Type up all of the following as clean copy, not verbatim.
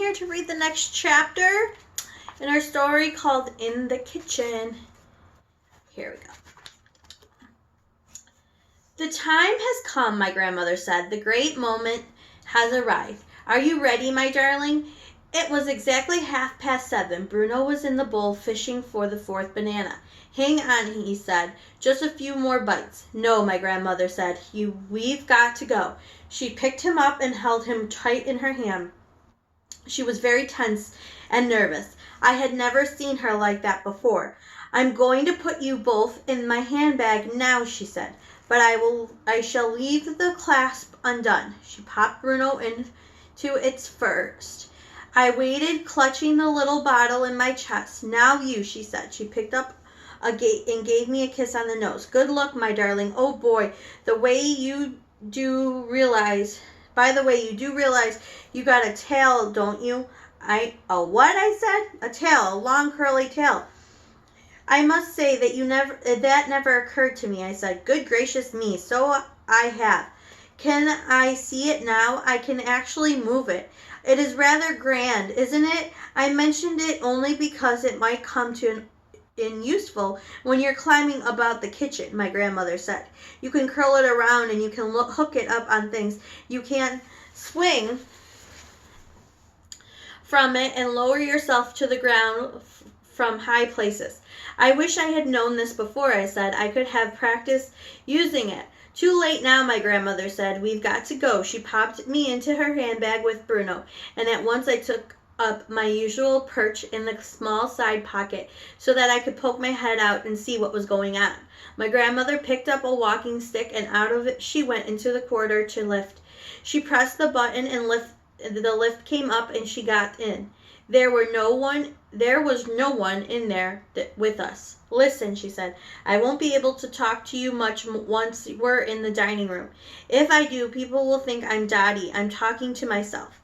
here to read the next chapter in our story called In the Kitchen. Here we go. The time has come, my grandmother said. The great moment has arrived. Are you ready, my darling? It was exactly 7:30. Bruno was in the bowl fishing for the fourth banana. Hang on, he said. Just a few more bites. No, my grandmother said. We've got to go. She picked him up and held him tight in her hand. She was very tense and nervous. I had never seen her like that before. I'm going to put you both in my handbag now, she said. But I shall leave the clasp undone. She popped Bruno into its first. I waited, clutching the little bottle in my chest. Now you, she said. She picked up a gate and gave me a kiss on the nose. Good luck, my darling. Oh boy, by the way, you do realize you got a tail, don't you? A what? I said. A tail, a long curly tail. I must say that never occurred to me, I said. Good gracious me, so I have. Can I see it now? I can actually move it. It is rather grand, isn't it? I mentioned it only because it might come in useful when you're climbing about the kitchen, my grandmother said. You can curl it around and you can hook it up on things. You can swing from it and lower yourself to the ground from high places. I wish I had known this before, I said. I could have practiced using it. Too late now, my grandmother said. We've got to go. She popped me into her handbag with Bruno, and at once I took up my usual perch in the small side pocket so that I could poke my head out and see what was going on. My grandmother picked up a walking stick, and out of it she went into the corridor to lift. She pressed the button, and the lift came up, and she got in. There was no one in there with us. Listen, she said, I won't be able to talk to you much once we're in the dining room. If I do, people will think I'm Dottie. I'm talking to myself.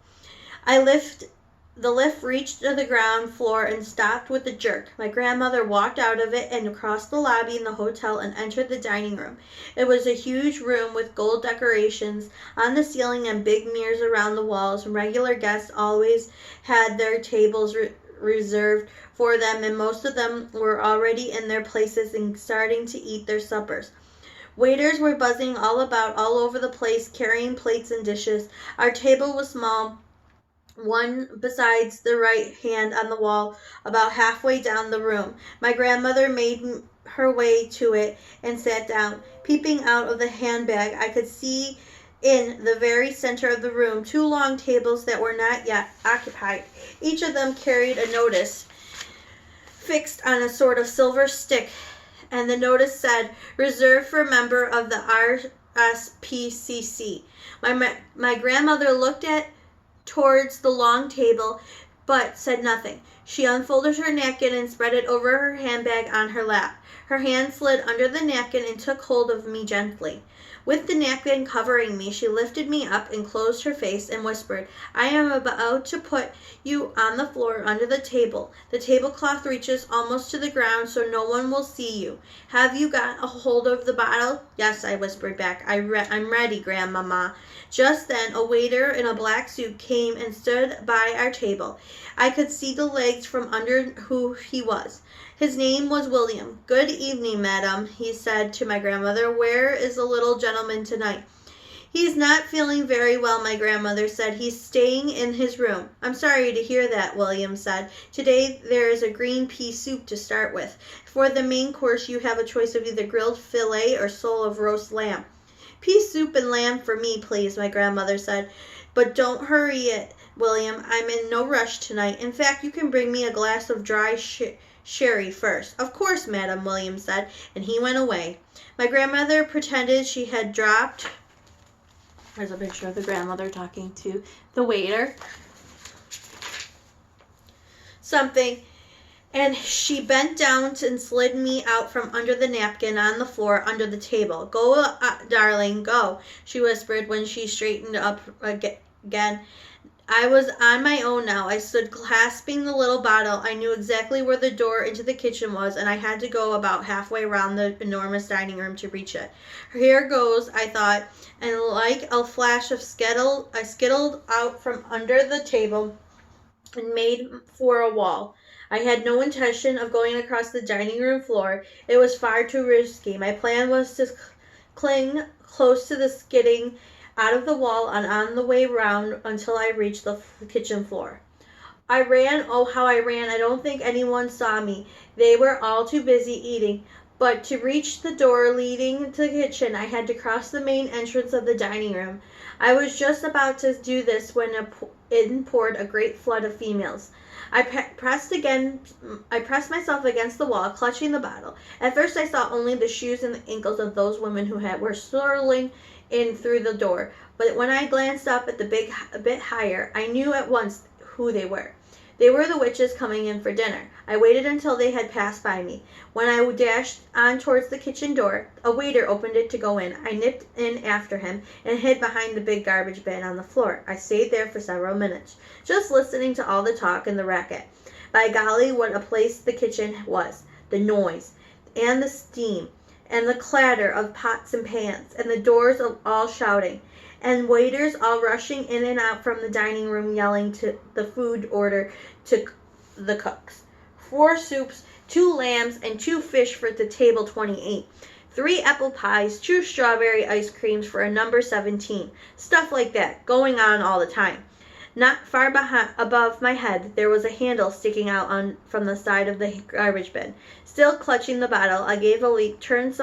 The lift reached the ground floor and stopped with a jerk. My grandmother walked out of it and across the lobby in the hotel and entered the dining room. It was a huge room with gold decorations on the ceiling and big mirrors around the walls. Regular guests always had their tables reserved for them, and most of them were already in their places and starting to eat their suppers. Waiters were buzzing all over the place, carrying plates and dishes. Our table was small, one besides the right hand on the wall, about halfway down the room. My grandmother made her way to it and sat down. Peeping out of the handbag, I could see in the very center of the room 2 long tables that were not yet occupied. Each of them carried a notice fixed on a sort of silver stick, and the notice said, Reserved for a member of the RSPCC. My grandmother looked towards the long table, but said nothing. She unfolded her napkin and spread it over her handbag on her lap. Her hand slid under the napkin and took hold of me gently. With the napkin covering me, she lifted me up and closed her face and whispered, I am about to put you on the floor under the table. The tablecloth reaches almost to the ground so no one will see you. Have you got a hold of the bottle? Yes, I whispered back. I'm ready, Grandmama. Just then, a waiter in a black suit came and stood by our table. I could see the legs from under who he was. His name was William. Good evening, madam, he said to my grandmother. Where is the little gentleman tonight? He's not feeling very well, my grandmother said. He's staying in his room. I'm sorry to hear that, William said. Today there is a green pea soup to start with. For the main course you have a choice of either grilled fillet or sole of roast lamb. Pea soup and lamb for me, please, my grandmother said. But don't hurry it, William. I'm in no rush tonight. In fact, you can bring me a glass of dry sherry first. Of course, madam, William said, and he went away. My grandmother pretended she had dropped. There's a picture of the grandmother talking to the waiter. Something. And she bent down and slid me out from under the napkin on the floor under the table. Go, darling, go, she whispered when she straightened up again. I was on my own now. I stood clasping the little bottle. I knew exactly where the door into the kitchen was, and I had to go about halfway around the enormous dining room to reach it. Here goes, I thought, and like a flash of I skittled out from under the table and made for a wall. I had no intention of going across the dining room floor. It was far too risky. My plan was to cling close to the skidding out of the wall and on the way round until I reached the kitchen floor. I ran, oh how I ran. I don't think anyone saw me. They were all too busy eating. But to reach the door leading to the kitchen, I had to cross the main entrance of the dining room. I was just about to do this when in poured a great flood of females. I pressed myself against the wall, clutching the bottle. At first I saw only the shoes and the ankles of those women who were swirling in through the door. But when I glanced up at a bit higher, I knew at once who they were. They were the witches coming in for dinner. I waited until they had passed by me. When I dashed on towards the kitchen door, a waiter opened it to go in. I nipped in after him and hid behind the big garbage bin on the floor. I stayed there for several minutes, just listening to all the talk and the racket. By golly, what a place the kitchen was. The noise, and the steam, and the clatter of pots and pans, and the doors all shouting, and waiters all rushing in and out from the dining room yelling to the food order to the cooks. 4 soups, 2 lambs, and 2 fish for the table 28. 3 apple pies, 2 strawberry ice creams for a number 17. Stuff like that, going on all the time. Not far above my head, there was a handle sticking out from the side of the garbage bin. Still clutching the bottle, I gave a leap, turned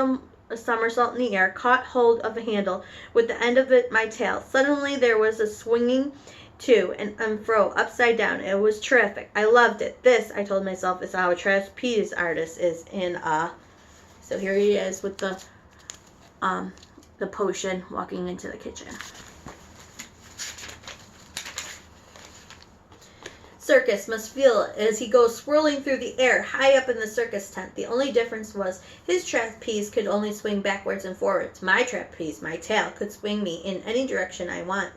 a somersault in the air, caught hold of the handle with the end of my tail. Suddenly there was a swinging to and fro, upside down. It was terrific. I loved it. This, I told myself, is how a trapeze artist is in So here he is with the potion walking into the kitchen. Circus must feel as he goes swirling through the air high up in the circus tent. The only difference was his trapeze could only swing backwards and forwards. My trapeze, my tail, could swing me in any direction I wanted.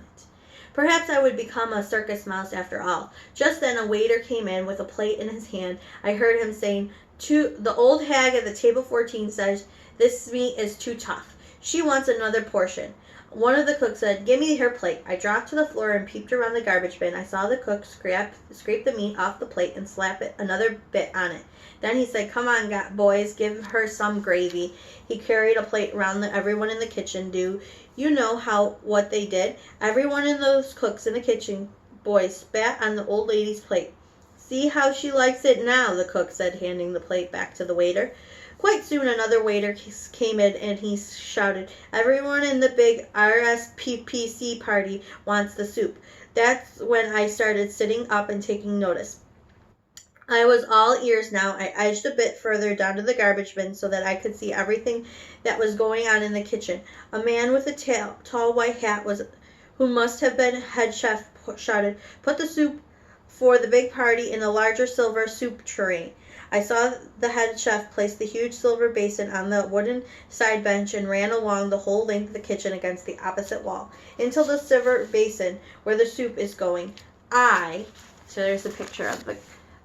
Perhaps I would become a circus mouse after all. Just then a waiter came in with a plate in his hand. I heard him saying, the old hag at the table 14 says, this meat is too tough. She wants another portion. One of the cooks said, give me her plate. I dropped to the floor and peeped around the garbage bin. I saw the cook scrape the meat off the plate and slap another bit on it. Then he said, come on, boys, give her some gravy. He carried a plate around everyone in the kitchen. Do you know what they did? Everyone in those cooks in the kitchen, boys, spat on the old lady's plate. See how she likes it now, the cook said, handing the plate back to the waiter. Quite soon another waiter came in and he shouted, everyone in the big RSPCA party wants the soup. That's when I started sitting up and taking notice. I was all ears now. I edged a bit further down to the garbage bin so that I could see everything that was going on in the kitchen. A man with a tall white hat who must have been head chef shouted, put the soup for the big party in a larger silver soup tureen. I saw the head chef place the huge silver basin on the wooden side bench and ran along the whole length of the kitchen against the opposite wall until the silver basin where the soup is going. So there's a picture of the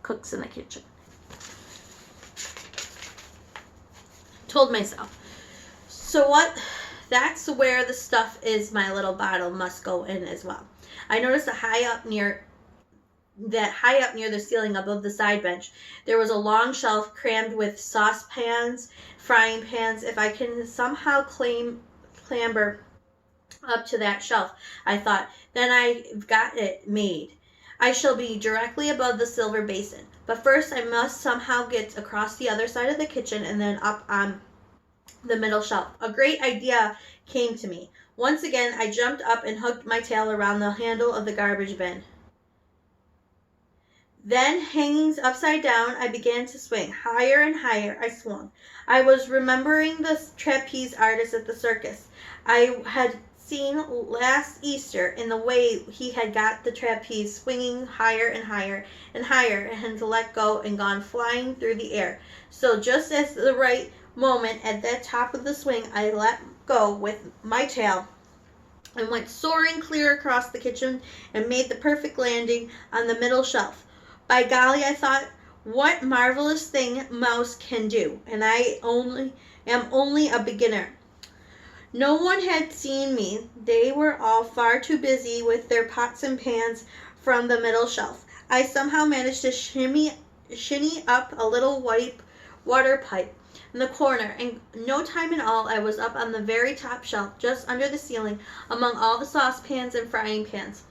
cooks in the kitchen. Told myself, so what? That's where the stuff is. My little bottle must go in as well. I noticed high up near the ceiling above the side bench, there was a long shelf crammed with saucepans, frying pans. If I can somehow clamber up to that shelf, I thought, then I've got it made. I shall be directly above the silver basin. But first I must somehow get across the other side of the kitchen and then up on the middle shelf. A great idea came to me. Once again, I jumped up and hooked my tail around the handle of the garbage bin. Then, hanging upside down, I began to swing. Higher and higher I swung. I was remembering the trapeze artist at the circus. I had seen last Easter in the way he had got the trapeze swinging higher and higher and higher and let go and gone flying through the air. So just at the right moment at the top of the swing, I let go with my tail and went soaring clear across the kitchen and made the perfect landing on the middle shelf. By golly, I thought, what marvelous thing mouse can do, and I am only a beginner. No one had seen me. They were all far too busy with their pots and pans from the middle shelf. I somehow managed to shinny up a little white water pipe in the corner. In no time at all, I was up on the very top shelf, just under the ceiling, among all the saucepans and frying pans.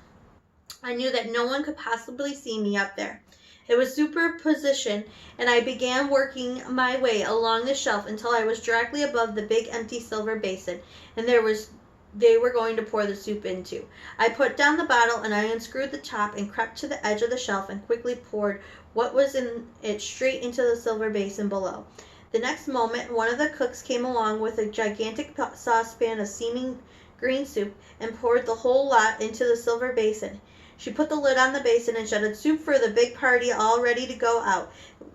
I knew that no one could possibly see me up there. It was superposition, and I began working my way along the shelf until I was directly above the big empty silver basin, and they were going to pour the soup into. I put down the bottle and I unscrewed the top and crept to the edge of the shelf and quickly poured what was in it straight into the silver basin below. The next moment, one of the cooks came along with a gigantic saucepan of steaming green soup and poured the whole lot into the silver basin. She put the lid on the basin and shouted, "Soup for the big party, all ready to go out."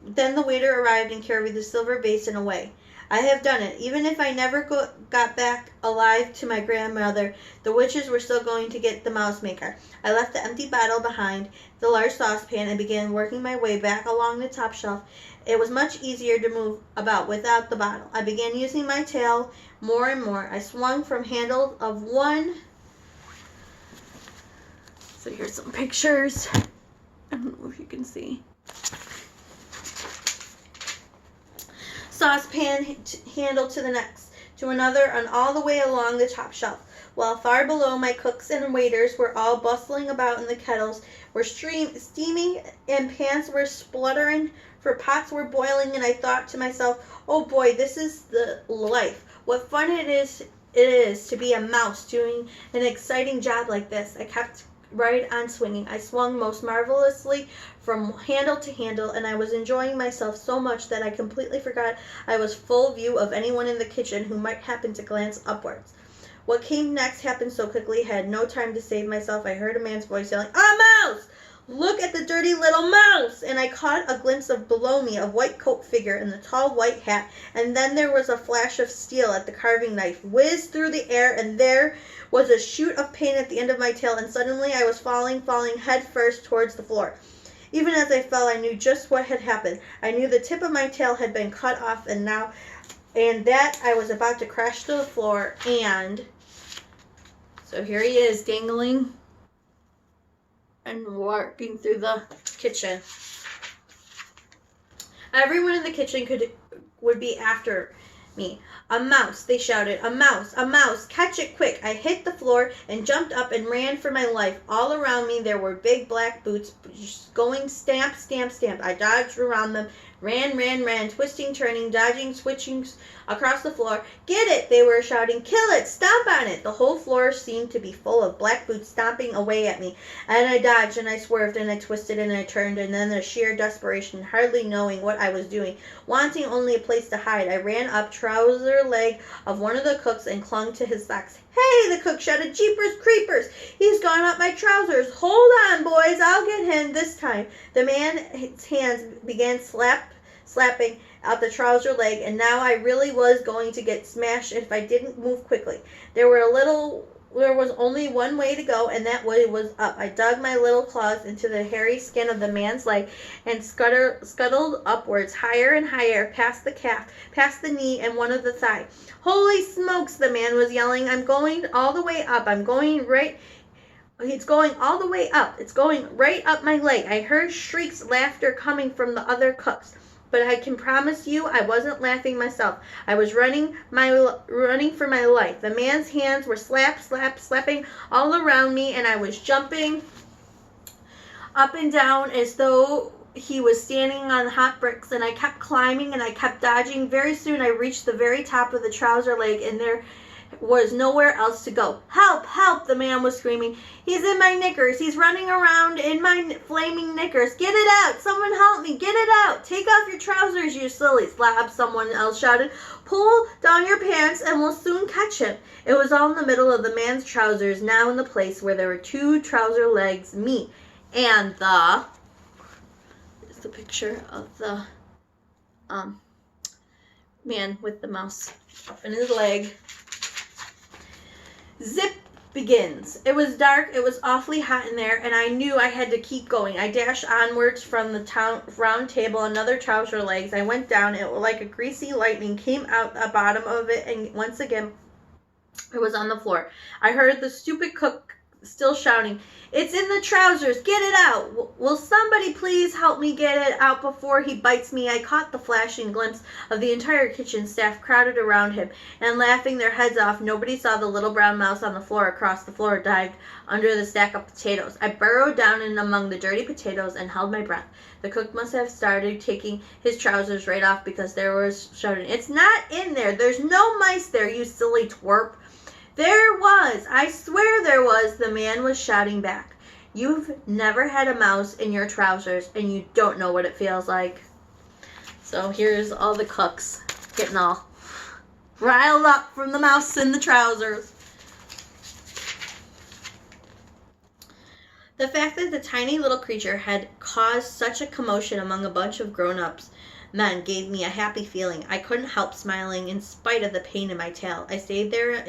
Then the waiter arrived and carried the silver basin away. I have done it. Even if I never got back alive to my grandmother, the witches were still going to get the mouse maker. I left the empty bottle behind the large saucepan and began working my way back along the top shelf. It was much easier to move about without the bottle. I began using my tail more and more. I swung from handle of one. So here's some pictures. I don't know if you can see. Saucepan handle to the next, to another, and all the way along the top shelf, while far below my cooks and waiters were all bustling about in the kettles were steaming and pans were spluttering, for pots were boiling, and I thought to myself, oh boy, this is the life. What fun it is to be a mouse doing an exciting job like this. I kept right on swinging. I swung most marvelously from handle to handle, and I was enjoying myself so much that I completely forgot I was full view of anyone in the kitchen who might happen to glance upwards. What came next happened so quickly I had no time to save myself. I heard a man's voice yelling, "A mouse! Look at the dirty little mouse!" And I caught a glimpse of below me a white coat figure in the tall white hat, and then there was a flash of steel at the carving knife whizzed through the air, and there was a shoot of pain at the end of my tail, and suddenly I was falling head first towards the floor. Even as I fell, I knew just what had happened. I knew the tip of my tail had been cut off, and that I was about to crash to the floor, and so here he is, dangling and walking through the kitchen. Everyone in the kitchen would be after me. "A mouse," they shouted. "A mouse! A mouse! Catch it quick!" I hit the floor and jumped up and ran for my life. All around me there were big black boots going stamp, stamp, stamp. I dodged around them, ran, twisting, turning, dodging, switching across the floor. "Get it!" they were shouting. "Kill it! Stomp on it!" The whole floor seemed to be full of black boots stomping away at me. And I dodged, and I swerved, and I twisted, and I turned, and then the sheer desperation, hardly knowing what I was doing, wanting only a place to hide, I ran up trouser leg of one of the cooks and clung to his socks. "Hey!" the cook shouted. "Jeepers creepers! He's gone up my trousers! Hold on, boys! I'll get him this time!" The man's hands began slapping out the trouser leg, and now I really was going to get smashed if I didn't move quickly. There was only one way to go, and that way was up. I dug my little claws into the hairy skin of the man's leg and scuttled upwards, higher and higher, past the calf, past the knee, and one of the thigh. "Holy smokes!" the man was yelling. "I'm going all the way up. I'm going right." It's going all the way up. It's going right up my leg. I heard shrieks, laughter coming from the other cooks. But I can promise you I wasn't laughing myself. I was running for my life. The man's hands were slapping all around me, and I was jumping up and down as though he was standing on hot bricks, and I kept climbing and I kept dodging. Very soon I reached the very top of the trouser leg, and there was nowhere else to go. "Help! Help!" the man was screaming. "He's in my knickers! He's running around in my flaming knickers! Get it out! Someone help me! Get it out! Take off your trousers, you silly slab!" someone else shouted. "Pull down your pants and we'll soon catch him." It was all in the middle of the man's trousers, now in the place where there were two trouser legs, me, and here's the picture of the man with the mouse up in his leg. Zip begins. It was dark, it was awfully hot in there, and I knew I had to keep going. I dashed onwards from the round table, another trouser legs. I went down, it was like a greasy lightning came out the bottom of it, and once again, it was on the floor. I heard the stupid cook still shouting, "It's in the trousers! Get it out! Will somebody please help me get it out before he bites me?" I caught the flashing glimpse of the entire kitchen staff crowded around him and laughing their heads off. Nobody saw the little brown mouse on the floor across the floor dived under the stack of potatoes. I burrowed down in among the dirty potatoes and held my breath. The cook must have started taking his trousers right off because there was shouting, "It's not in there! There's no mice there, you silly twerp!" "There was! I swear there was!" the man was shouting back. "You've never had a mouse in your trousers, and you don't know what it feels like." So here's all the cooks getting all riled up from the mouse in the trousers. The fact that the tiny little creature had caused such a commotion among a bunch of grown-ups men gave me a happy feeling. I couldn't help smiling in spite of the pain in my tail. I stayed there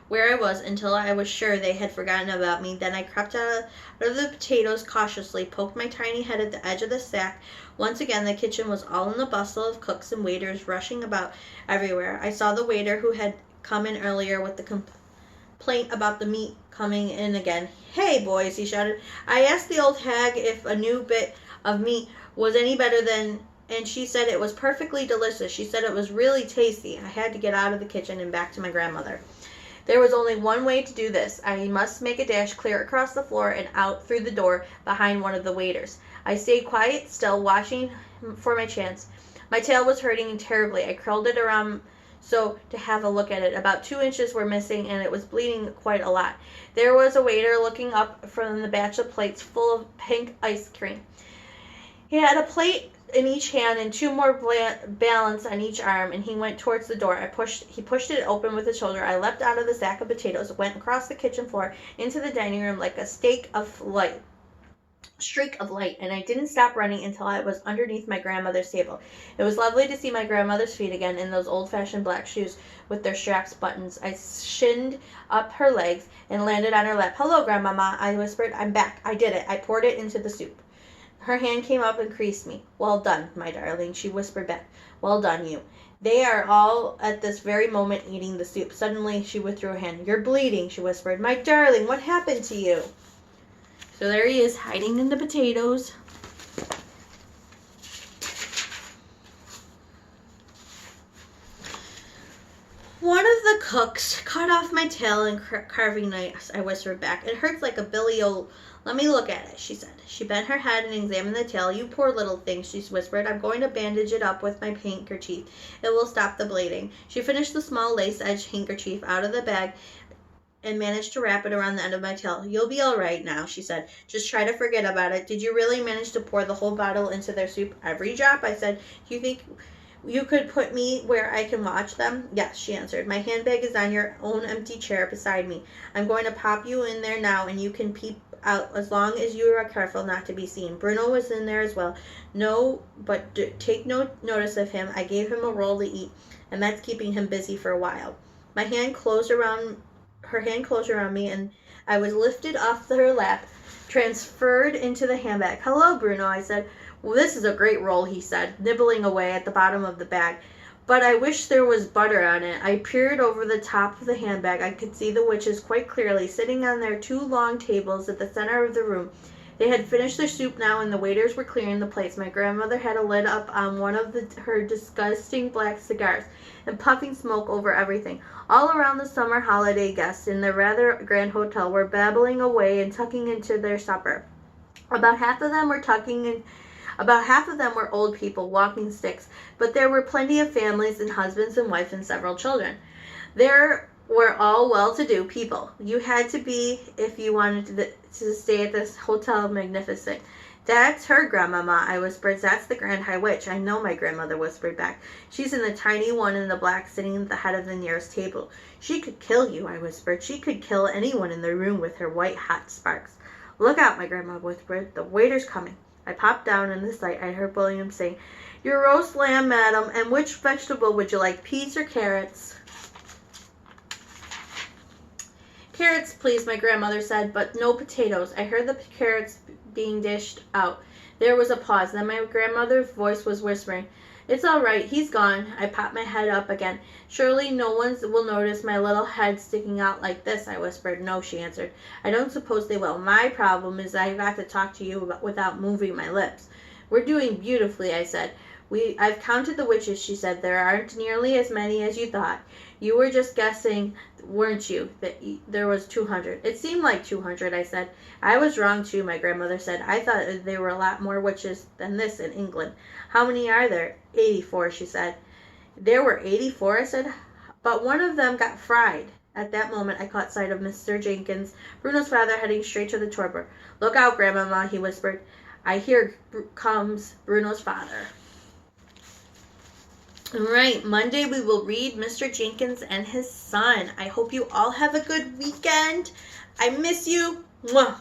where I was until I was sure they had forgotten about me. Then I crept out of the potatoes cautiously, poked my tiny head at the edge of the sack. Once again, the kitchen was all in the bustle of cooks and waiters rushing about everywhere. I saw the waiter who had come in earlier with the complaint about the meat coming in again. "Hey, boys," he shouted. "I asked the old hag if a new bit of meat was any better than, and she said it was perfectly delicious. She said it was really tasty." I had to get out of the kitchen and back to my grandmother. There was only one way to do this. I must make a dash clear across the floor and out through the door behind one of the waiters. I stayed quite still, watching for my chance. My tail was hurting terribly. I curled it around so to have a look at it. About 2 inches were missing, and it was bleeding quite a lot. There was a waiter looking up from the batch of plates full of pink ice cream. He had a plate in each hand and 2 more balanced on each arm, and he went towards the door. He pushed it open with his shoulder. I leapt out of the sack of potatoes, went across the kitchen floor into the dining room like a streak of light, and I didn't stop running until I was underneath my grandmother's table. It was lovely to see my grandmother's feet again in those old-fashioned black shoes with their straps buttons. I shinned up her legs and landed on her lap. "Hello, Grandmama," I whispered. "I'm back. I did it. I poured it into the soup." Her hand came up and caressed me. "Well done, my darling," she whispered back. "Well done, you. They are all at this very moment eating the soup." Suddenly she withdrew her hand. "You're bleeding," she whispered. "My darling, what happened to you?" So there he is, hiding in the potatoes. "One of the cooks cut off my tail and carving knives," I whispered back. "It hurts like a billy old—" "Let me look at it," she said. She bent her head and examined the tail. "You poor little thing," she whispered. "I'm going to bandage it up with my handkerchief. It will stop the bleeding." She finished the small lace-edged handkerchief out of the bag and managed to wrap it around the end of my tail. "You'll be all right now," she said. "Just try to forget about it. Did you really manage to pour the whole bottle into their soup?" "Every drop," I said. "Do you think you could put me where I can watch them?" "Yes," she answered. "My handbag is on your own empty chair beside me. I'm going to pop you in there now, and you can peep out as long as you are careful not to be seen." Bruno was in there as well. "No, but take no notice of him. I gave him a roll to eat, and that's keeping him busy for a while." Her hand closed around me, and I was lifted off her lap, transferred into the handbag. "Hello, Bruno," I said. "Well, this is a great roll," he said, nibbling away at the bottom of the bag. "But I wish there was butter on it." I peered over the top of the handbag. I could see the witches quite clearly, sitting on their 2 long tables at the center of the room. They had finished their soup now, and the waiters were clearing the plates. My grandmother had a lid up on one of her disgusting black cigars, and puffing smoke over everything. All around the summer holiday guests in the rather grand hotel were babbling away and tucking into their supper. About half of them were old people, walking sticks, but there were plenty of families and husbands and wife and several children. There were all well-to-do people. You had to be if you wanted to stay at this Hotel Magnificent. "That's her, Grandmama," I whispered. "That's the Grand High Witch." "I know," my grandmother whispered back. "She's in the tiny one in the black, sitting at the head of the nearest table." "She could kill you," I whispered. "She could kill anyone in the room with her white hot sparks." "Look out," my grandma whispered. "The waiter's coming." I popped down in the sight. I heard William saying, "Your roast lamb, madam, and which vegetable would you like, peas or carrots?" "Carrots, please," my grandmother said, "but no potatoes." I heard the carrots being dished out. There was a pause. Then my grandmother's voice was whispering, It's all right. He's gone. I popped my head up again. Surely no one will notice my little head sticking out like this, I whispered. No, she answered. I don't suppose they will. My problem is I've got to talk to you without moving my lips. We're doing beautifully, I said. I've counted the witches, she said. There aren't nearly as many as you thought. You were just guessing, weren't you, that there was 200. It seemed like 200, I said. I was wrong, too, my grandmother said. I thought there were a lot more witches than this in England. How many are there? 84, she said. There were 84, I said. But one of them got fried. At that moment, I caught sight of Mr. Jenkins, Bruno's father, heading straight to the torpor. Look out, Grandmama, he whispered. I hear comes Bruno's father. All right, Monday we will read Mr. Jenkins and his son. I hope you all have a good weekend. I miss you. Mwah.